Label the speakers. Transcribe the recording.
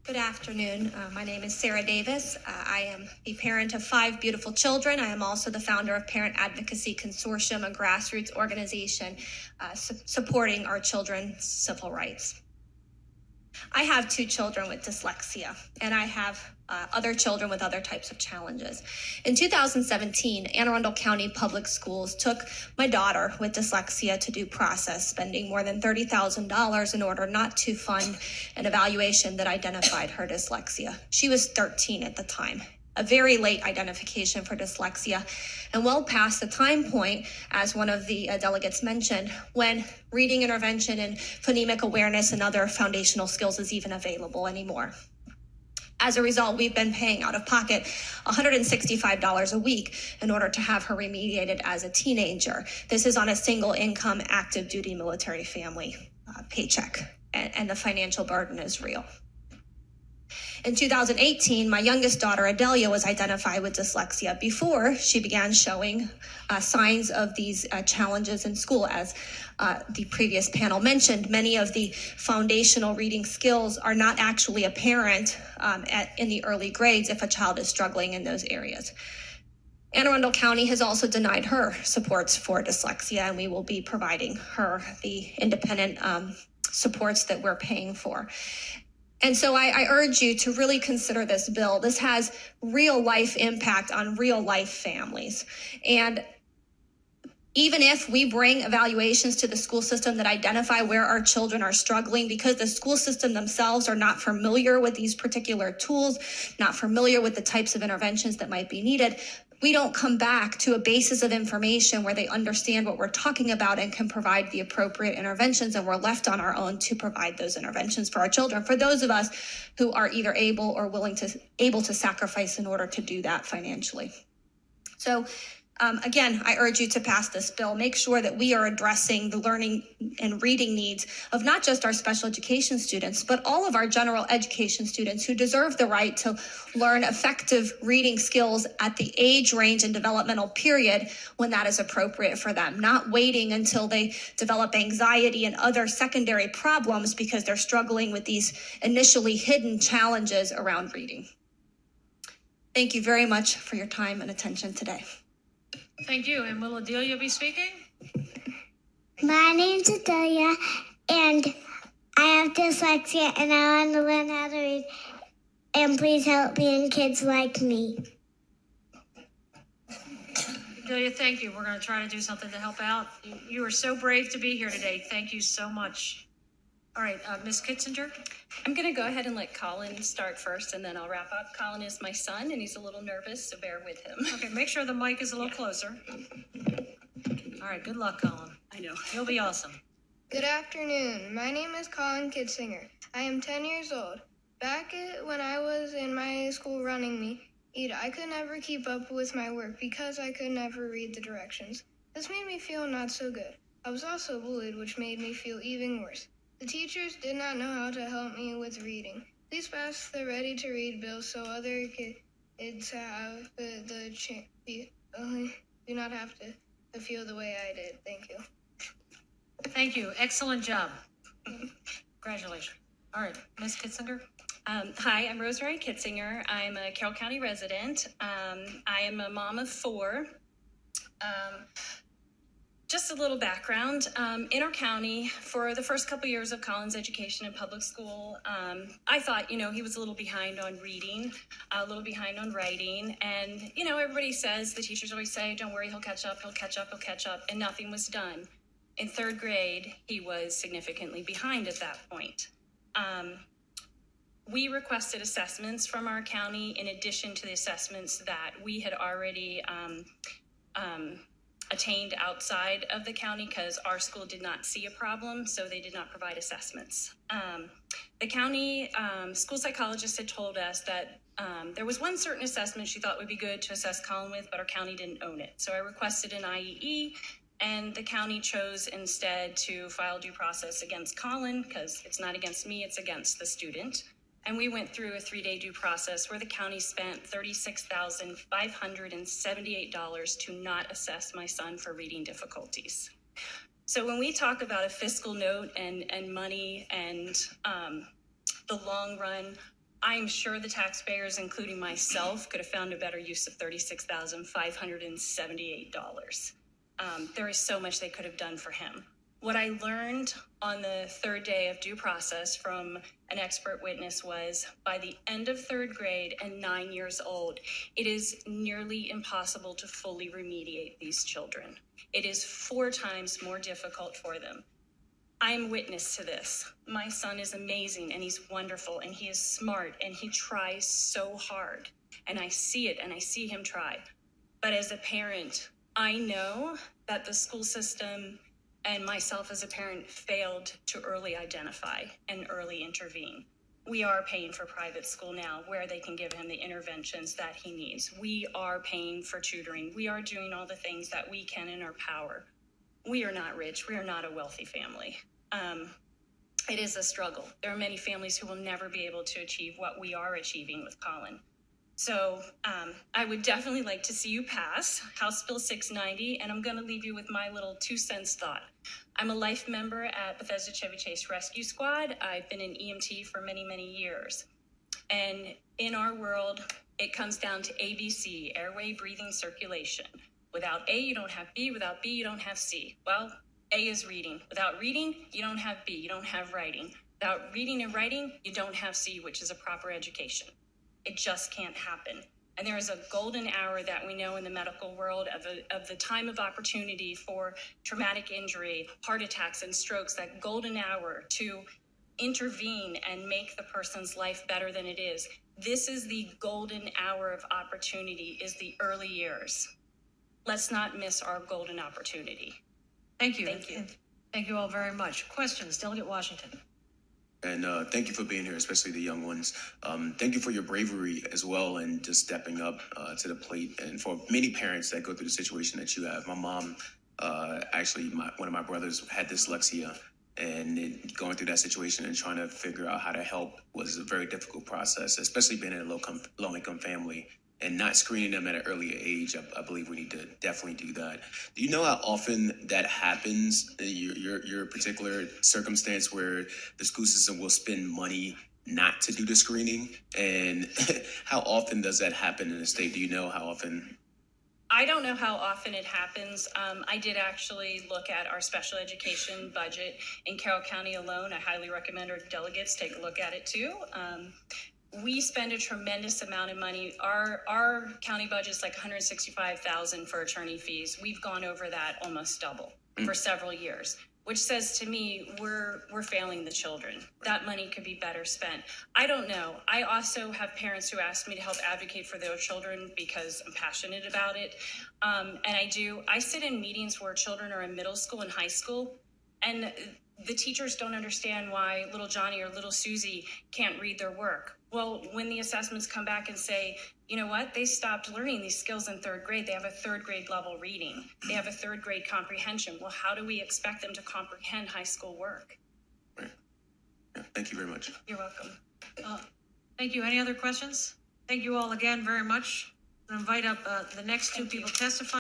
Speaker 1: Good afternoon. My name is Sarah Davis. I am the parent of 5 beautiful children. I am also the founder of Parent Advocacy Consortium, a grassroots organization supporting our children's civil rights. I have 2 children with dyslexia, and I have other children with other types of challenges. In 2017, Anne Arundel County Public Schools took my daughter with dyslexia to due process, spending more than $30,000 in order not to fund an evaluation that identified her dyslexia. She was 13 at the time. A very late identification for dyslexia, and well past the time point, as one of the delegates mentioned, when reading intervention and phonemic awareness and other foundational skills is even available anymore. As a result, we've been paying out of pocket $165 a week in order to have her remediated as a teenager. This is on a single income active duty military family paycheck, and the financial burden is real. In 2018, my youngest daughter, Adelia, was identified with dyslexia before she began showing signs of these challenges in school. As the previous panel mentioned, many of the foundational reading skills are not actually apparent in the early grades if a child is struggling in those areas. Anne Arundel County has also denied her supports for dyslexia, and we will be providing her the independent supports that we're paying for. And so I urge you to really consider this bill. This has real life impact on real life families. And even if we bring evaluations to the school system that identify where our children are struggling, because the school system themselves are not familiar with these particular tools, not familiar with the types of interventions that might be needed, we don't come back to a basis of information where they understand what we're talking about and can provide the appropriate interventions, and we're left on our own to provide those interventions for our children, for those of us who are either able or able to sacrifice in order to do that financially. So again, I urge you to pass this bill. Make sure that we are addressing the learning and reading needs of not just our special education students, but all of our general education students who deserve the right to learn effective reading skills at the age range and developmental period when that is appropriate for them, not waiting until they develop anxiety and other secondary problems because they're struggling with these initially hidden challenges around reading. Thank you very much for your time and attention today.
Speaker 2: Thank you. And will Adelia be speaking?
Speaker 3: My name's Adelia, and I have dyslexia, and I want to learn how to read. And please help me and kids like me.
Speaker 2: Adelia, thank you. We're going to try to do something to help out. You are so brave to be here today. Thank you so much. All right, Ms. Kitzinger?
Speaker 4: I'm going to go ahead and let Colin start first, and then I'll wrap up. Colin is my son, and he's a little nervous, so bear with him.
Speaker 2: Okay, make sure the mic is a little closer. All right, good luck, Colin.
Speaker 4: I know.
Speaker 2: You'll be awesome.
Speaker 5: Good afternoon. My name is Colin Kitzinger. I am 10 years old. Back when I was in my school running meet, I could never keep up with my work because I could never read the directions. This made me feel not so good. I was also bullied, which made me feel even worse. The teachers did not know how to help me with reading. Please pass the Ready to Read bill so other kids have the chance, do not have to feel the way I did. Thank you.
Speaker 2: Thank you. Excellent job. Congratulations. All right, Ms. Kitzinger?
Speaker 4: Hi, I'm Rosemary Kitzinger. I'm a Carroll County resident. I am a mom of 4. Just a little background. In our county, for the first couple years of Colin's education in public school, I thought, he was a little behind on reading, a little behind on writing. And, everybody says, the teachers always say, don't worry, he'll catch up, and nothing was done. In 3rd grade, he was significantly behind at that point. We requested assessments from our county in addition to the assessments that we had already attained outside of the county because our school did not see a problem, so they did not provide assessments. The county school psychologist had told us that there was one certain assessment she thought would be good to assess Colin with, but our county didn't own it. So I requested an IEE, and the county chose instead to file due process against Colin because it's not against me, it's against the student. And we went through a 3-day due process where the county spent $36,578 to not assess my son for reading difficulties. So when we talk about a fiscal note and money and the long run, I'm sure the taxpayers, including myself, could have found a better use of $36,578. There is so much they could have done for him. What I learned on the third day of due process from an expert witness was by the end of third grade and 9 years old, it is nearly impossible to fully remediate these children. It is 4 times more difficult for them. I'm witness to this. My son is amazing and he's wonderful and he is smart and he tries so hard. And I see it and I see him try. But as a parent, I know that the school system and myself as a parent failed to early identify and early intervene. We are paying for private school now where they can give him the interventions that he needs. We are paying for tutoring. We are doing all the things that we can in our power. We are not rich. We are not a wealthy family. It is a struggle. There are many families who will never be able to achieve what we are achieving with Colin. So I would definitely like to see you pass House Bill 690, and I'm going to leave you with my little 2 cents thought. I'm a life member at Bethesda Chevy Chase Rescue Squad. I've been an EMT for many, many years. And in our world, it comes down to ABC, airway, breathing, circulation. Without A, you don't have B. Without B, you don't have C. Well, A is reading. Without reading, you don't have B. You don't have writing. Without reading and writing, you don't have C, which is a proper education. It just can't happen. And there is a golden hour that we know in the medical world of the time of opportunity for traumatic injury, heart attacks, and strokes, that golden hour to intervene and make the person's life better than it is. This is the golden hour of opportunity, is the early years. Let's not miss our golden opportunity.
Speaker 2: Thank you.
Speaker 4: Thank you.
Speaker 2: Thank you all very much. Questions, Delegate Washington.
Speaker 6: And thank you for being here, especially the young ones. Thank you for your bravery as well and just stepping up to the plate. And for many parents that go through the situation that you have. My mom, actually, one of my brothers had dyslexia, and going through that situation and trying to figure out how to help was a very difficult process, especially being in a low-income family. And not screening them at an earlier age, I believe we need to definitely do that. Do you know how often that happens, your particular circumstance where the school system will spend money not to do the screening? And how often does that happen in the state? Do you know how often?
Speaker 4: I don't know how often it happens. I did actually look at our special education budget in Carroll County alone. I highly recommend our delegates take a look at it too. We spend a tremendous amount of money. Our county budget is like $165,000 for attorney fees. We've gone over that almost double for several years, which says to me we're failing the children. That money could be better spent. I don't know. I also have parents who ask me to help advocate for their children because I'm passionate about it. And I sit in meetings where children are in middle school and high school, and the teachers don't understand why little Johnny or little Susie can't read their work. Well, when the assessments come back and say, you know what, they stopped learning these skills in third grade. They have a third grade level reading. They have a third grade comprehension. Well, how do we expect them to comprehend high school work?
Speaker 6: Right. Yeah, thank you very much.
Speaker 4: You're welcome.
Speaker 2: Thank you. Any other questions? Thank you all again very much. I'll invite up the next 2 people testifying.